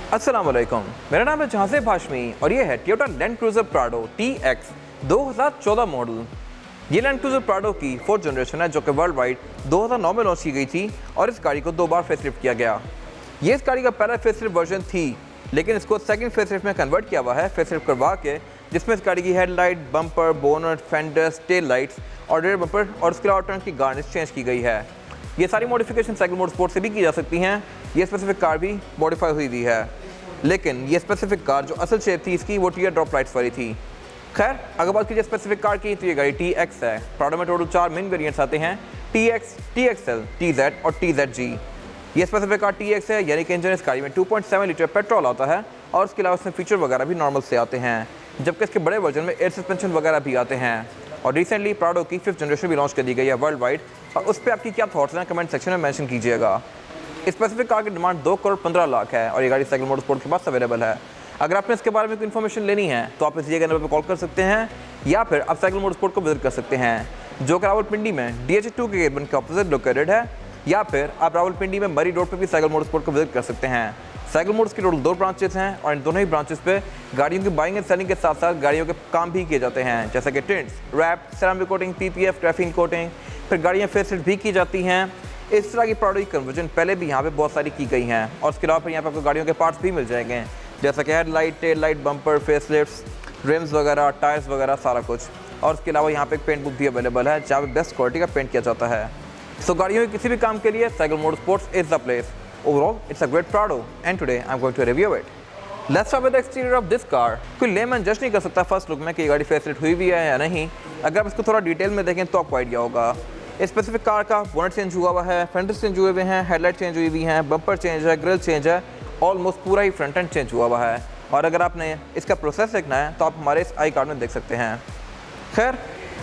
अस्सलाम वालेकुम, मेरा नाम है जहांसेब हाशमी और ये है Toyota land cruiser Prado TX 2014 model. ये लैंड क्रूजर प्राडो की 4th जनरेशन है जो कि वर्ल्ड वाइड 2009 में लॉन्च की गई थी और इस गाड़ी को 2 बार फेसलिफ्ट किया गया। ये इस गाड़ी का पहला फेसलिफ्ट वर्जन थी, लेकिन इसको सेकंड फेसलिफ्ट में कन्वर्ट किया हुआ है फेसलिफ्ट करवा के, जिसमें इस गाड़ी की headlight, bumper, bonnet, fenders, tail lights और रेयर बम्पर और उसके अलावा टर्न की गार्निश चेंज की गई है। ये सारी मॉडिफिकेशन साइकिल मोटरस्पोर्ट से भी की जा सकती हैं। ये स्पेसिफिक कार भी मॉडिफाई हुई हुई है, लेकिन ये स्पेसिफिक कार जो असल शेप थी इसकी वो टीयर ड्रॉप लाइट्स वाली थी। खैर, अगर बात कीजिए स्पेसिफिक कार की तो ये गाड़ी TX है। प्राडो में टोटल 4 मेन वेरिएंट्स आते हैं, TX, TXL, TZ और TZG। ये स्पेसिफिक कार TX है, यानी कि इंजन इस गाड़ी में 2.7 लीटर पेट्रोल आता है और उसके अलावा इसमें फीचर वगैरह भी नॉर्मल से आते हैं, जबकि इसके बड़े वर्जन में एयर सस्पेंशन वगैरह भी आते हैं। और रिसेंटली प्राडो की 5th जनरेशन भी लॉन्च कर दी गई है वर्ल्ड वाइड, और उस पर आपकी क्या थॉट्स हैं कमेंट सेक्शन में मेंशन कीजिएगा। इस स्पेसिफिक कार की डिमांड 2 करोड़ 15 लाख है और ये गाड़ी साइकिल मोटरस्पोर्ट के पास अवेलेबल है। अगर आपने इसके बारे में कोई इन्फॉर्मेशन लेनी है तो आप इस दिए गए नंबर पर कॉल कर सकते हैं या फिर आप साइकिल मोटरस्पोर्ट को विजिट कर सकते हैं, जो कि रावलपिंडी में DH2 के गेट 1 के ऑपोजिट लोकेटेड है, या फिर आप रावलपिंडी में मरी रोड पर भी साइकिल मोटरस्पोर्ट को विजिट कर सकते हैं। साइकिल मोटर्स की टोटल 2 ब्रांचेस हैं और इन दोनों ही ब्रांचेस पे गाड़ियों की बाइंग एंड सेलिंग के साथ साथ गाड़ियों के काम भी किए जाते हैं, जैसे कि tints, wrap, ceramic coating, PPF, traffic coating, फिर गाड़ियाँ फेसलिफ्ट भी की जाती हैं। इस तरह की प्राडो की कन्वर्जन पहले भी यहाँ पे बहुत सारी की गई हैं और उसके अलावा यहाँ पर आपको गाड़ियों के पार्ट्स भी मिल जाएंगे, जैसे कि headlight, tail light, bumper, facelifts, rims वगैरह, टायर्स वगैरह सारा कुछ। और उसके अलावा यहाँ पे एक पेंट बुक भी अवेलेबल है जहाँ पे बेस्ट क्वालिटी का पेंट किया जाता है। सो गाड़ियों के किसी भी काम के लिए cycle motorsports is the place. Overall, it's a great Prado, and today I'm going to review it. Let's start with the exterior of this car. कोई लेमन जज नहीं कर सकता फर्स्ट लुक में कि ये गाड़ी फेसलिफ्ट हुई भी है या नहीं। अगर आप इसको थोड़ा डिटेल में देखें तो आपको आइडिया होगा। इस स्पेसिफिक कार का बोनट चेंज हुआ है, फेंडर्स चेंज हुए हैं, हेडलाइट चेंज हुई हुई हैं, बम्पर चेंज है, ग्रिल चेंज है, ऑलमोस्ट पूरा ही फ्रंट एंड चेंज हुआ है। और अगर आपने इसका प्रोसेस देखना है तो आप हमारे इस आई कार्ड में देख सकते हैं। खैर,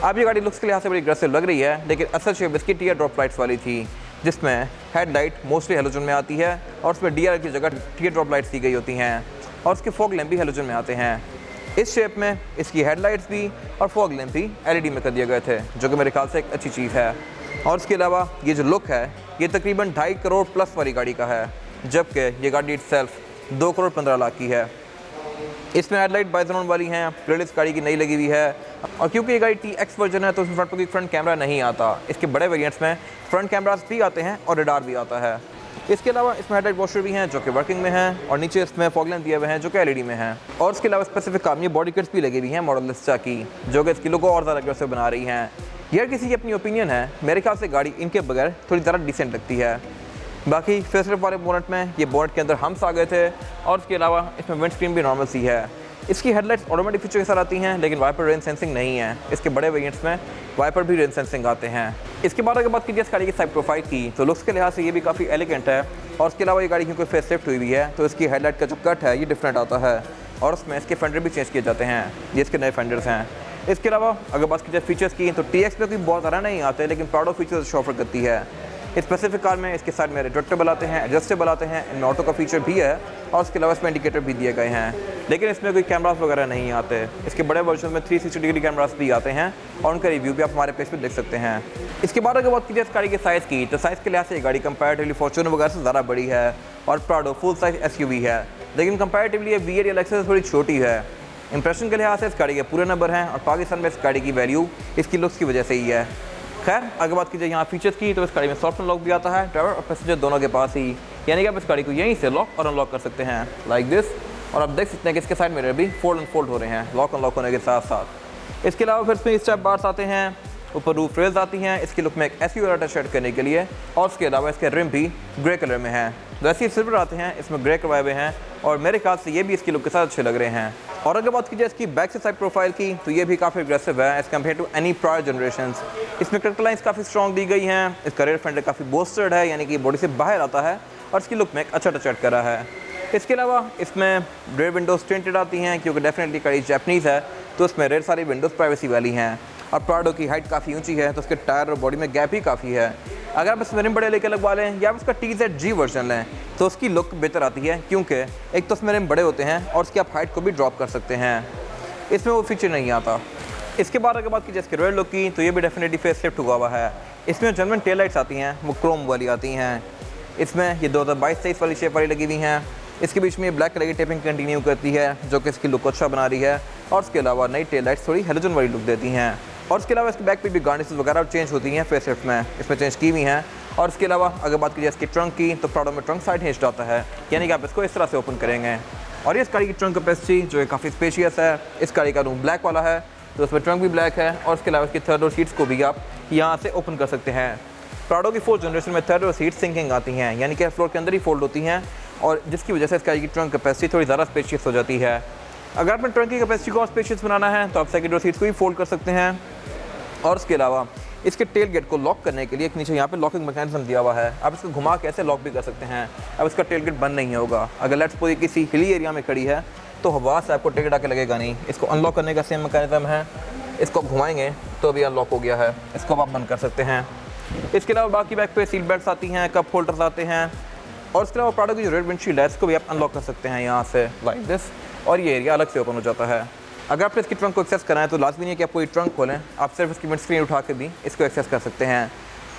अब ये गाड़ी लुक्स के लिहाज से बड़ी अग्रेसिव लग रही है, लेकिन असल शेप इसकी टीयर ड्रॉप लाइट्स वाली थी, जिसमें हेडलाइट मोस्टली हेलोजन में आती है और उसमें DRL की जगह टीयर ड्रॉप लाइट्स दी गई होती हैं और उसके फॉग लैंप भी हेलोजन में आते हैं। इस शेप में इसकी हेडलाइट्स भी और फॉग लैंप भी LED में कर दिए गए थे, जो कि मेरे ख्याल से एक अच्छी चीज़ है। और उसके अलावा ये जो लुक है ये तकरीबन 2.5 करोड़ प्लस वाली गाड़ी का है, जबकि ये गाड़ी इटसेल्फ 2 करोड़ 15 लाख की है। इसमें हेडलाइट बाइजोन वाली हैं, ग्रिल इस गाड़ी की नई लगी हुई है, और क्योंकि ये गाड़ी TX वर्जन है तो उसमें फ्रंट पर फ्रंट कैमरा नहीं आता। इसके बड़े वेरिएंट्स में फ्रंट कैमरास भी आते हैं और रेडार भी आता है। इसके अलावा इसमें हेडलाइट वॉशर भी हैं जो कि वर्किंग में हैं, और नीचे इसमें फॉग लैंप दिए हुए हैं जो कि LED में हैं। और इसके अलावा स्पेसिफिक काम ये बॉडी किट्स भी लगी हुई हैं मॉडल लिस्टा की, जो कि इसकी लुक को और ज़्यादा अग्रेसिव बना रही हैं। यह किसी की अपनी ओपिनियन है, मेरे ख्याल से गाड़ी इनके बगैर थोड़ी ज़्यादा डिसेंट लगती है। बाकी फेसलिफ्ट वाले बोनट में ये बोनट के अंदर हम्स आ गए थे, और उसके अलावा इसमें विंड स्क्रीन भी नॉर्मल सी है। इसकी हेडलाइट्स ऑटोमेटिक फीचर के साथ आती हैं, लेकिन वाइपर रेन सेंसिंग नहीं है। इसके बड़े वेरिएंट्स में वाइपर भी रेन सेंसिंग आते हैं। इसके बाद अगर बात कीजिए इस गाड़ी की साइड प्रोफाइल की, तो लुक्स के लिहाज से ये भी काफ़ी एलिगेंट है। और उसके अलावा ये गाड़ी क्योंकि फेसलिफ्ट हुई हुई है तो इसकी हेडलाइट का जो कट है ये डिफरेंट आता है, और उसमें इसके फेंडर भी चेंज किए जाते हैं। ये इसके नए फेंडर्स हैं। इसके अलावा अगर बात कीजिए फीचर्स की तो TX में कोई बहुत ज़्यादा नहीं आते, लेकिन प्राडो फीचर्स ऑफर करती है। इस स्पेसिफिक कार में इसके साइड में रिट्रैक्टेबल आते हैं, एडजस्टेबल आते हैं, इनमें ऑटो का फीचर भी है, और उसके अलावा इसमें इंडिकेटर भी दिए गए हैं, लेकिन इसमें कोई कैमरास वगैरह नहीं आते। इसके बड़े वर्जन में 360 डिग्री कैमरास भी आते हैं, और उनका रिव्यू भी आप हमारे पेज पे देख सकते हैं। इसके बाद अगर बात कीजिए इस गाड़ी के साइज़ की, तो साइज़ के लिहाज से ये गाड़ी कंपैरेटिवली फॉर्च्यूनर वगैरह से ज़्यादा बड़ी है, और प्राडो फुल साइज SUV है, लेकिन कंपैरेटिवली ये V8 या Lexus से थोड़ी छोटी है। इंप्रेशन के लिहाज से इस गाड़ी के पूरे नंबर हैं, और पाकिस्तान में इस गाड़ी की वैल्यू इसकी लुक्स की वजह से ही है। खैर, अगर बात कीजिए यहाँ फीचर्स की, तो इस गाड़ी में सॉफ्ट अनलॉक भी आता है ड्राइवर और पैसेंजर दोनों के पास ही, यानी कि आप इस गाड़ी को यहीं से लॉक और अनलॉक कर सकते हैं लाइक दिस। और आप देख सकते हैं कि इसके साइड मिरर भी फोल्ड अनफोल्ड हो रहे हैं लॉक अनलॉक होने के साथ साथ। इसके अलावा फिर इसमें स्टेप बार्स आते हैं, ऊपर रूफ रेल्स आती हैं इसकी लुक में एक SUV टच शेड करने के लिए, और उसके अलावा इसके रिम भी ग्रे कलर में हैं। वैसे ही सिल्वर आते हैं, इसमें ग्रे करवाए हुए हैं, और मेरे ख्याल से ये भी इसकी लुक के साथ अच्छे लग रहे हैं। और अगर बात कीजिए इसकी बैक से साइड प्रोफाइल की, तो ये भी काफ़ी अग्रेसिव है as compared to any prior generations. इसमें कटर लाइन्स काफ़ी स्ट्रॉन्ग दी गई हैं, इसका रेयर फेंडर काफ़ी बोस्टर्ड है, यानी कि बॉडी से बाहर आता है, और इसकी लुक में एक अच्छा टच ऐड करा है। इसके अलावा इसमें रेयर विंडोज़ टिंटेड आती हैं, क्योंकि डेफिनेटली गाड़ी जैपनीज़ है तो उसमें रेयर सारी विंडोज़ प्राइवेसी वाली हैं। और प्राडो की हाइट काफ़ी ऊंची है तो उसके टायर और बॉडी में गैप भी काफ़ी है। अगर आप इसमें रिम बड़े लेकर लगवा लें या आप उसका TZG वर्जन लें तो उसकी लुक बेहतर आती है, क्योंकि एक तो उसमें रिम बड़े होते हैं और उसकी आप हाइट को भी ड्रॉप कर सकते हैं, इसमें वो फीचर नहीं आता। इसके बाद अगर बात की जैसे रेयर लुक की, तो ये भी डेफिनेटली फेसलिफ्ट हुआ है। इसमें जेन्युइन टेल लाइट्स आती हैं, वो क्रोम वाली आती हैं। इसमें ये 2022-23 वाली शेप वाली लगी हुई हैं, इसके बीच में ब्लैक कलर की टेपिंग कंटिन्यू करती है जो कि इसकी लुक को अच्छा बना रही है। और उसके अलावा नई टेल लाइट्स थोड़ी हेलोजन वाली लुक देती हैं। और उसके अलावा इसके बैक पे भी गार्निशेस वगैरह चेंज होती हैं, फेस लिफ्ट में इसमें चेंज की हुई हैं। और इसके अलावा अगर बात की जाए इसकी ट्रंक की, तो प्राडो में ट्रंक साइड हिंज्ड आता है, यानी कि आप इसको इस तरह से ओपन करेंगे। और इस गाड़ी की ट्रंक कैपेसिटी जो है काफ़ी स्पेशियस है। इस गाड़ी का रूम ब्लैक वाला है, तो उसमें ट्रंक भी ब्लैक है। और उसके अलावा इसकी थर्ड रो सीट्स को भी आप यहाँ से ओपन कर सकते हैं। प्राडो की 4th जनरेशन में थर्ड रो सीट सिंकिंग आती हैं, यानी कि फ्लोर के अंदर ही फोल्ड होती हैं, और जिसकी वजह से इस गाड़ी की ट्रंक कैपेसिटी थोड़ी ज़्यादा स्पेशियस हो जाती है। अगर आपने ट्रंक की कैपेसिटी को और स्पेशियस बनाना है तो आप सेकंड रो सीट्स को भी फोल्ड कर सकते हैं। और उसके अलावा इसके टेल गेट को लॉक करने के लिए एक नीचे यहाँ पे लॉकिंग मैकेनिज्म दिया हुआ है। आप इसको घुमा के ऐसे लॉक भी कर सकते हैं। अब इसका टेल गेट बंद नहीं होगा। अगर लेट्स सपोज किसी हिली एरिया में खड़ी है तो हवा से आपको टिकट आके लगेगा नहीं। इसको अनलॉक करने का सेम मैकेनिज्म है। इसको घुमाएंगे तो अभी अनलॉक हो गया है, इसको आप बंद कर सकते हैं। इसके अलावा बाकी बैक पे सीट बेल्ट आती हैं, कप होल्डर्स आते हैं। और इसके अलावा प्राडो की जो रेड विंडशील्ड है इसको भी आप अनलॉक कर सकते हैं यहाँ से लाइक दिस, और ये एरिया अलग से ओपन हो जाता है। अगर आपने इसकी ट्रंक को एक्सेस करना है तो लाजमी नहीं है कि आप कोई ट्रंक खोलें, आप सिर्फ इसकी विंड स्क्रीन उठा के भी इसको एक्सेस कर सकते हैं।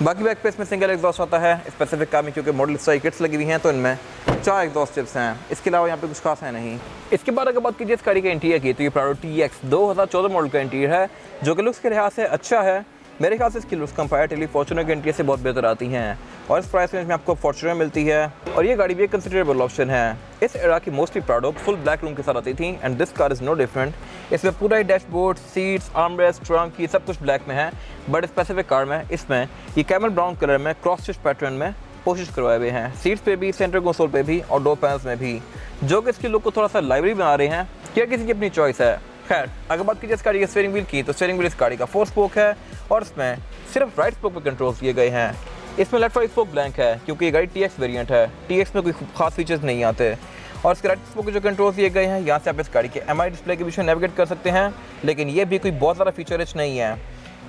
बाकी बैक पे इसमें सिंगल एग्जॉस्ट आता है स्पेसिफिक कार में, क्योंकि मॉडल स्टाइल किट्स लगी हुई हैं तो इनमें 4 एग्जॉस्ट टिप्स हैं। इसके अलावा यहाँ पे कुछ खास है नहीं। इसके बाद अगर बात कीजिए इस गाड़ी के इंटीरियर की, तो ये प्राडो TX 2014 मॉडल का इंटीरियर है जो कि लुक्स के लिहाज से अच्छा है। मेरे ख्याल से इसकी लुक्स कंपैरेटिवली फॉर्च्यूनर के इंटीरियर से बहुत बेहतर आती हैं, और इस प्राइस रेंज में आपको फॉर्च्यूनर मिलती है। और ये गाड़ी भी एक कंसिडरेबल ऑप्शन है। इस एरा की mostly Prado full black room के साथ आती थी, and this car is no different. इसमें पूरा ही डैशबोर्ड, सीट्स, आर्मरेस्ट, ट्रंक ये सब कुछ ब्लैक में है, बट स्पेसिफिक कार में इसमें ये कैमल ब्राउन कलर में क्रॉस स्टिच पैटर्न में कोशिश करवाए हुए हैं। सीट्स पे भी, सेंटर कंसोल पे भी, और डोर पैनल्स में भी, जो कि इसकी लुक को थोड़ा सा लाइवरी बना रहे हैं। क्या किसी की अपनी चॉइस है। खैर, अगर बात कीजिए इस गाड़ी के स्टीयरिंग व्हील की, तो स्टीयरिंग व्हील इस गाड़ी का 4 स्पोक है, और इसमें सिर्फ राइट स्पोक पर कंट्रोल दिए गए हैं। इसमें लेफ्ट वाइट स्पोक ब्लैंक है, क्योंकि ये गाड़ी TX वेरिएंट है। TX में कोई खास फीचर्स नहीं आते। और इसके राइट स्पोक के जो कंट्रोल दिए गए हैं, यहाँ से आप इस गाड़ी के MI डिस्प्ले के बीच में नेविगेट कर सकते हैं, लेकिन ये भी कोई बहुत ज़्यादा फीचर रिच नहीं है।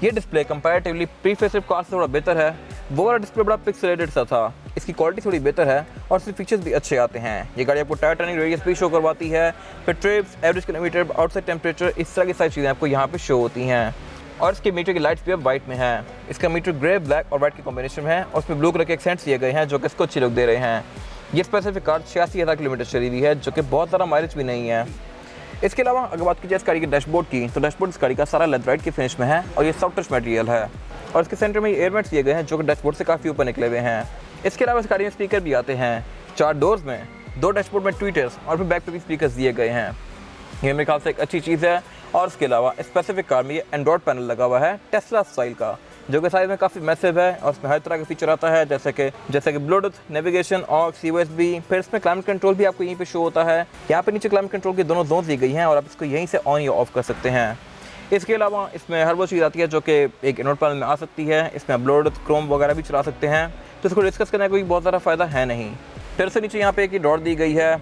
ये display comparatively pre facelift car से थोड़ा बेहतर है। वो वाला डिस्प्ले बड़ा पिक्सेलेटेड सा था, इसकी क्वालिटी थोड़ी बेहतर है, और इसके फीचर्स भी अच्छे आते हैं। ये गाड़ी आपको टायर टर्निंग रेडियस भी शो करवाती है, फिर trips, average kilometre, outside temperature, इस तरह की सारी चीज़ें आपको यहाँ पे शो होती हैं। और इसके मीटर की लाइट्स भी अब वाइट में है। इसका मीटर ग्रे, ब्लैक और वाइट के कॉम्बिनेशन में है, और उसमें ब्लू कलर के एक्सेंट्स दिए गए हैं जो कि इसको अच्छी लुक दे रहे हैं। ये स्पेसिफिक कार 86,000 किलोमीटर चली हुई है, जो कि बहुत ज़्यादा माइलेज भी नहीं है। इसके अलावा अगर बात की जाए इस गाड़ी के डैशबोर्ड की, तो डैशबोर्ड इस गाड़ी का सारा लेदराइट की फिनिश में है, और ये सॉफ्ट टच मटेरियल है। और इसके सेंटर में एयर वेंट्स दिए गए हैं जो कि डैशबोर्ड से काफ़ी ऊपर निकले हुए हैं। इसके अलावा इस गाड़ी में स्पीकर भी आते हैं 4 डोर्स में, 2 डैशबोर्ड में ट्वीटर्स, और फिर बैक पे भी स्पीकर्स दिए गए हैं। ये मेरे ख्याल से एक अच्छी चीज़ है। और इसके अलावा स्पेसिफिक कार में ये एंड्रॉयड पैनल लगा हुआ है टेस्ला स्टाइल का, जो कि साइज में काफ़ी मैसिव है, और इसमें हर तरह का फीचर आता है, जैसे कि ब्लूटूथ, नेविगेशन, ऑक्स, USB। फिर इसमें क्लाइमेट कंट्रोल भी आपको यहीं पे शो होता है। यहाँ पे नीचे क्लाइमेट कंट्रोल की दोनों जोन दी गई हैं, और आप इसको यहीं से ऑन या ऑफ कर सकते हैं। इसके अलावा इसमें हर वो चीज़ आती है जो कि एक इनवर्ट पैनल में आ सकती है। इसमें ब्लूटूथ, क्रोम वगैरह भी चला सकते हैं, तो इसको डिस्कस करने का कोई बहुत ज़्यादा फ़ायदा है नहीं। फिर से नीचे यहाँ पे एक डॉट दी गई है,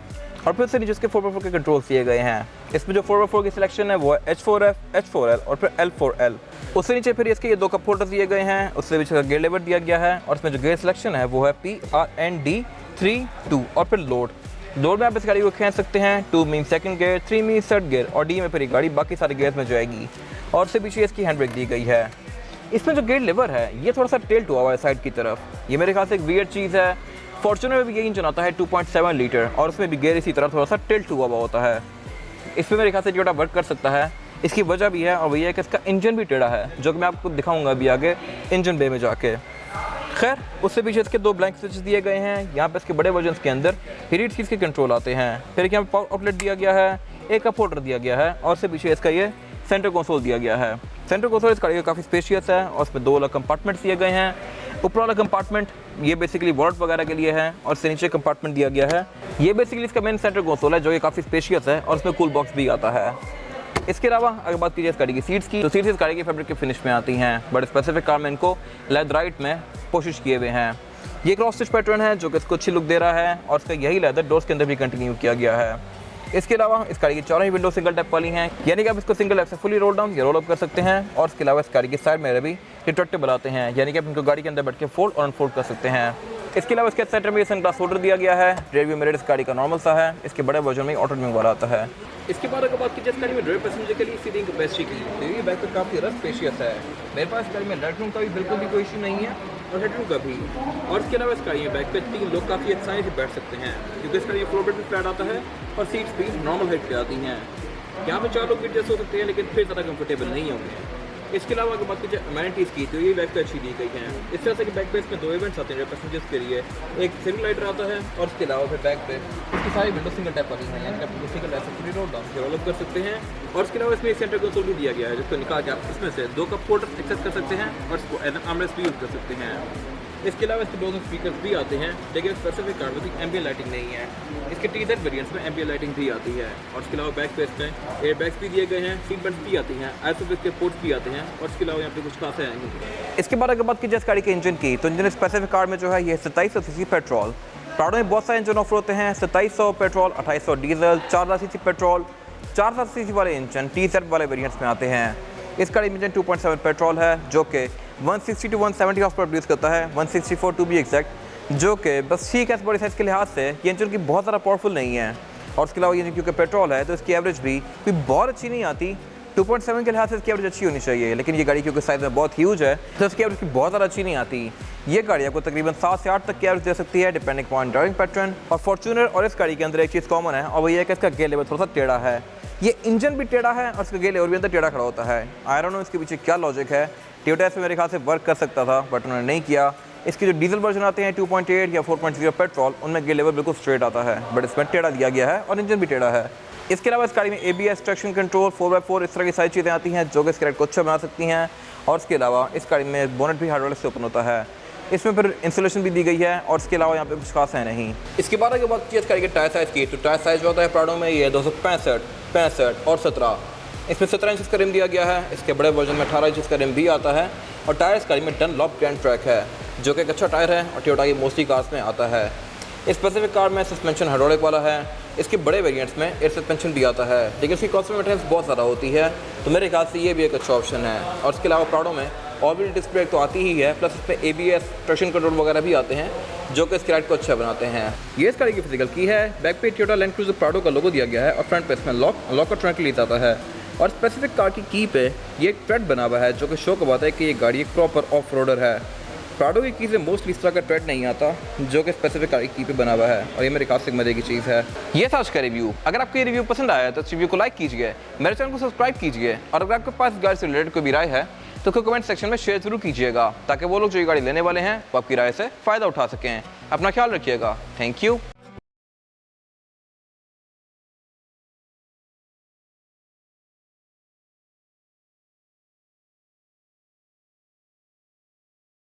और फिर से नीचे इसके 4x4 के कंट्रोल्स दिए गए हैं। इसमें जो 4x4 की सिलेक्शन है वो है H4F, H4L और फिर L4L। उससे नीचे फिर इसके ये 2 कप होल्डर दिए गए हैं, उससे नीचे गेयर लेवर दिया गया है, और इसमें जो गेयर सिलेक्शन है वो है PRND32, और फिर लोड में आप इस गाड़ी को खींच सकते हैं। 2 mean second gear, 3 mean third gear, और D में फिर ये गाड़ी बाकी सारे गियर्स में जाएगी। और उससे पीछे इसकी हैंड ब्रेक दी गई है। इसमें जो गेयर लेवर है ये थोड़ा सा टेल्ट हुआ हुआ है साइड की तरफ, ये मेरे ख्याल से एक वियर्ड चीज़ है। फॉर्च्यूनर में भी यही इंजन आता है 2.7 लीटर, और उसमें भी गेयर इसी तरह थोड़ा सा टिल्ट हुआ होता है। इसमें मेरे ख्याल से जोड़ा वर्क कर सकता है। इसकी वजह भी है, और वही है कि इसका इंजन भी टेढ़ा है, जो कि मैं आपको दिखाऊंगा अभी आगे इंजन बे में जाके। खैर, उससे पीछे इसके 2 ब्लैंक स्विचेस दिए गए हैं। यहाँ पे इसके बड़े वर्जन के अंदर हीट सीट्स के कंट्रोल आते हैं। फिर यहाँ पावर आउटलेट दिया गया है, एक कप होल्डर दिया गया है, और उससे पीछे इसका ये सेंटर कंसोल दिया गया है। सेंटर कंसोल इस गाड़ी का काफ़ी स्पेशियस है, और उसमें 2 अलग कंपार्टमेंट्स दिए गए हैं। ऊपर वाला कंपार्टमेंट ये बेसिकली वॉल्ट वगैरह के लिए है, और इससे नीचे कंपार्टमेंट दिया गया है। ये बेसिकली इसका मेन सेंटर कंसोल है, जो ये काफ़ी स्पेशियस है, और उसमें कूल बॉक्स भी आता है। इसके अलावा अगर बात कीजिए इस गाड़ी की सीट्स की, तो सीट्स इस गाड़ी के फैब्रिक के फिनिश में आती हैं, बट स्पेसिफिक कार में इनको लेदराइट में कोशिश किए हुए हैं। ये क्रॉस स्टिच पैटर्न है जो कि इसको अच्छी लुक दे रहा है, और इसका यही लेदर डोर्स के अंदर भी कंटिन्यू किया गया है। इसके अलावा इस गाड़ी की चारों ही विंडो सिंगल टैप वाली हैं, यानी कि आप इसको सिंगल टैप से फुली रोल डाउन या रोल अप कर सकते हैं। और इसके अलावा इस गाड़ी की साइड मिरर भी रिट्रैक्टेबल आते हैं, यानी कि आप इनको गाड़ी के अंदर बैठ के फोल्ड और अनफोल्ड कर सकते हैं। इसके अलावा इसके सेंटर में ये सनग्लास होल्डर दिया गया है। रियर व्यू मिरर इस गाड़ी का नॉर्मल सा है, इसके बड़े वर्जन में ऑटो डिमिंग वाला आता है। इसके बाद अगर बात कीजिए इस गाड़ी में ड्राइवर पैसेंजर के लिए सीटिंग कैपेसिटी की, तो ये बैक पर काफ़ी ज़्यादा स्पेशियस है। मेरे पास गाड़ी में लेग रूम का भी बिल्कुल भी कोई इशू नहीं है, और हेडरूम का भी। और इसके अलावा इस गाड़ी में बैक पे 3 लोग काफ़ी आसानी से बैठ सकते हैं, क्योंकि इस गाड़ी में फ्लोर बेड भी फ्लैट आता है और सीट्स भी नॉर्मल हाइट पे आती हैं। यहाँ पे 4 लोग भी एडजस्ट हो सकते हैं, लेकिन फिर ज़्यादा कंफर्टेबल नहीं होंगे। इसके अलावा अगर बात की जाए अमेनिटीज़ की, तो ये बैक पे अच्छी दी गई हैं। इस तरह से कि बैक पे इसमें 2 इवेंट्स आते हैं पैसेंजर्स के लिए, एक सिंगल लाइटर आता है और इसके अलावा फिर बैक पे इसकी सारी विंडो सिंगल टैप वाली हैं, यानी कि आप सिंगल टैप से रोड डाउन डेवलप कर सकते हैं। और इसके अलावा इसमें एक सेंटर कंसोल भी दिया गया है, जिसको निकाल के आप इसमें से 2 कप होल्डर एक्सेस कर सकते हैं और इसको आर्मरेस्ट भी यूज़ कर सकते हैं। इसके अलावा इसके 2 स्पीकर्स भी आते हैं, लेकिन स्पेसिफिक कार में एम्बिएंट लाइटिंग नहीं है। इसके टीजेड वेरिएंट्स में एम्बिएंट लाइटिंग भी आती है। और इसके अलावा बैक पे इसमें एयर बैग्स भी दिए गए हैं, सीट बेल्ट भी आती हैं, आइसोफिक्स के पोर्ट्स भी आते हैं। और इसके अलावा यहाँ पे कुछ खास है नहीं। इसके बाद अगर बात की जाए इस गाड़ी के इंजन की, तो इंजन स्पेसिफिक कार में जो है ये 2700 सीसी पेट्रोल। प्राडो में बहुत सारे इंजन ऑफर होते हैं, 2700 petrol, 2800 diesel, 4000 CC petrol, 4000 CC वाले इंजन TZ वाले वेरिएंट्स में आते हैं। इस गाड़ी में इंजन 2.7 पेट्रोल है, जो कि 160 to 170 हॉर्स पावर प्रोड्यूस करता है, 164 टू बी एग्जैक्ट, जो कि बस ठीक है बॉडी साइज़ के लिहाज से ये इंजन की बहुत ज़्यादा पावरफुल नहीं है। और उसके अलावा ये क्योंकि पेट्रोल है तो इसकी एवरेज भी कोई बहुत अच्छी नहीं आती। 2.7 के लिहाज से इसकी एवरेज अच्छी होनी चाहिए, लेकिन ये गाड़ी क्योंकि साइज़ में बहुत ह्यूज है तो इसकी एवरेज की बहुत ज़्यादा अच्छी नहीं आती। ये गाड़ी आपको तकरीबन 7 से 8 तक की एवरेज दे सकती है, डिपेंडिंग अपॉन ड्राइविंग पैटर्न। और फॉर्च्यूनर और इस गाड़ी के अंदर एक चीज़ कॉमन है, और वो ये है कि इसका गेयर लेवल थोड़ा सा टेढ़ा है। ये इंजन भी टेढ़ा है और इसका गेयर लेवल भी अंदर टेढ़ा खड़ा होता है। आई डोंट नो इसके पीछे क्या लॉजिक है। टोयोटा इसमें मेरे ख्याल से वर्क कर सकता था, बट उन्होंने नहीं किया। इसके जो डीजल वर्जन आते हैं 2.8 या 4.0 पेट्रोल, उनमें गेयर लेवल बिल्कुल स्ट्रेट आता है, बट इसमें टेढ़ा दिया गया है और इंजन भी टेढ़ा है। इसके अलावा इस गाड़ी में ABS, ट्रैक्शन कंट्रोल, 4x4 इस तरह की सारी चीज़ें आती हैं, जो कि इस राइड को अच्छा बना सकती हैं। और इसके अलावा इस गाड़ी में बोनट भी हाइड्रोलिक से ओपन होता है। इसमें फिर इंसुलेशन भी दी गई है। और इसके अलावा यहाँ पे कुछ खास है नहीं। इसके बाद अगर बात की इस गाड़ी के टायर साइज़ की, तो टायर साइज़ जो होता है प्राडो में ये 265, 65 और 17। इसमें 17 इंच का रिम दिया गया है। इसके बड़े वर्जन में 18 इंच का रिम भी आता है। और टायर इस गाड़ी में डनलॉप ग्रैंड ट्रैक है, जो कि एक अच्छा टायर है और टोयोटा की मोस्टली कार्स में आता है। इस स्पेसिफिक कार में सस्पेंशन हाइड्रोलिक वाला है। इसके बड़े वेरिएंट्स में एयर सस्पेंशन भी आता है, लेकिन इसकी कॉस्ट मेंटेनेंस बहुत ज़्यादा होती है, तो मेरे ख्याल से ये भी एक अच्छा ऑप्शन है। और इसके अलावा प्राडो में ऑलरेडी डिस्क ब्रेक तो आती ही है, प्लस इसमें ABS, ट्रैक्शन कंट्रोल वगैरह भी आते हैं, जो कि इस राइड को अच्छा बनाते हैं। ये इस गाड़ी की फिजिकल की है। बैक पे टोयोटा लैंड क्रूज़र प्राडो का लोगो दिया गया है और फ्रंट पे इसमें लॉकर ट्रंक के लिए आता है। और स्पेसिफिक कार की की पे ये एक थ्रेड बना हुआ है, जो कि शो करवाता है कि ये गाड़ी एक प्रॉपर ऑफ रोडर है। प्राडो की की से मोस्टली इस तरह का थ्रेड नहीं आता, जो कि स्पेसिफिक कार की पे बना हुआ है, और ये मेरे खास मजे की चीज़ है। ये था आज का रिव्यू। अगर आपको ये रिव्यू पसंद आया तो इस रिव्यू को लाइक कीजिए, मेरे चैनल को सब्सक्राइब कीजिए, और अगर आपके पास गाड़ी से रिलेटेड कोई भी राय है तो कमेंट सेक्शन में शेयर जरूर कीजिएगा, ताकि वो लोग जो ये गाड़ी लेने वाले हैं वो आपकी राय से फ़ायदा उठा सकें। अपना ख्याल रखिएगा। Thank you.